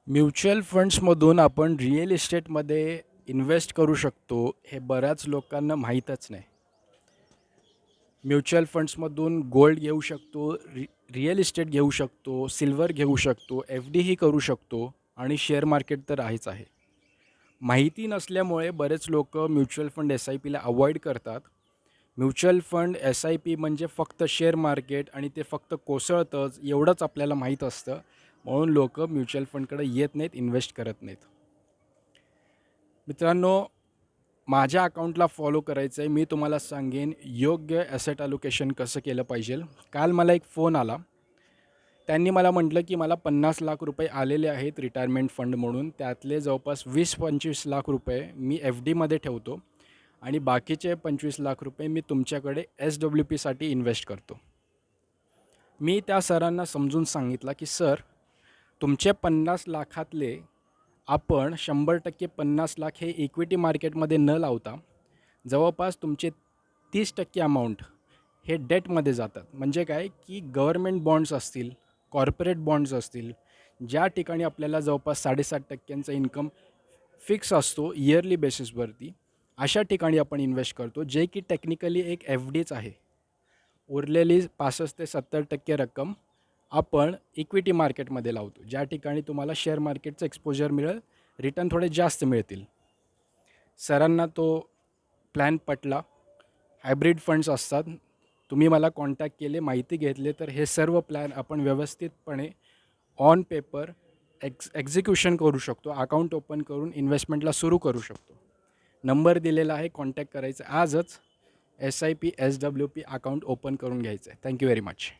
Mutual फंड्समधून आपण real इस्टेटमध्ये invest करू शकतो, हे बऱ्याच लोकांना माहीतच नाही. म्युच्युअल फंड्समधून गोल्ड घेऊ शकतो, रिअल इस्टेट घेऊ शकतो, सिल्वर घेऊ शकतो, एफ-डीही करू शकतो आणि शेअर मार्केट तर आहेच आहे. माहिती नसल्यामुळे बरेच लोकं म्युच्युअल फंड एस-आय-पीला अव्हॉइड करतात. म्युच्युअल फंड एस-आय-पी म्हणजे फक्त शेअर मार्केट आणि ते फक्त कोसळतंच एवढंच आपल्याला माहीत असतं. म्हणून लोकं म्युच्युअल फंडकडे येत नाहीत, इन्व्हेस्ट करत नाहीत. मित्रांनो, माझ्या अकाउंटला फॉलो करायचं आहे. मी तुम्हाला सांगेन योग्य ॲसेट अलोकेशन कसं केलं पाहिजे. काल मला एक फोन आला. त्यांनी मला म्हटलं, की मला 50 लाख रुपये आलेले आहेत रिटायरमेंट फंड म्हणून. त्यातले जवळपास 20-25 लाख रुपये मी एफ-डीमध्ये ठेवतो आणि बाकीचे 25 लाख रुपये मी तुमच्याकडे एस-डब्ल्यू-पीसाठी इन्व्हेस्ट करतो. मी त्या सरांना समजून सांगितलं, की सर, तुमचे 50 लाखातले आपण 100% 50 लाख हे इक्विटी मार्केटमध्ये न लावता जवळपास तुमचे 30% अमाऊंट हे डेटमध्ये जातात. म्हणजे काय, की गव्हर्नमेंट बॉन्ड्स असतील, कॉर्पोरेट बॉन्ड्स असतील, ज्या ठिकाणी आपल्याला जवळपास 7.5% इन्कम फिक्स असतो इयरली बेसिसवरती, अशा ठिकाणी आपण इन्व्हेस्ट करतो, जे की टेक्निकली एक एफ-डीच आहे. उरलेली 65 ते 70% रक्कम आपण इक्विटी मार्केटमध्ये लावतो, ज्या ठिकाणी तुम्हाला शेअर मार्केटचं एक्सपोजर मिळेल, रिटर्न थोडे जास्त मिळतील. सरांना तो प्लॅन पटला. हायब्रिड फंड्स असतात. तुम्ही मला कॉन्टॅक्ट केले, माहिती घेतली, तर हे सर्व प्लॅन आपण व्यवस्थितपणे ऑन पेपर एक्झिक्युशन करू शकतो. अकाउंट ओपन करून इन्व्हेस्टमेंटला सुरू करू शकतो. नंबर दिलेला आहे, कॉन्टॅक्ट करायचं. आजच एस-आय-पी, एस-डब्ल्यू-पी अकाउंट ओपन करून घ्यायचं आहे. Thank you very much.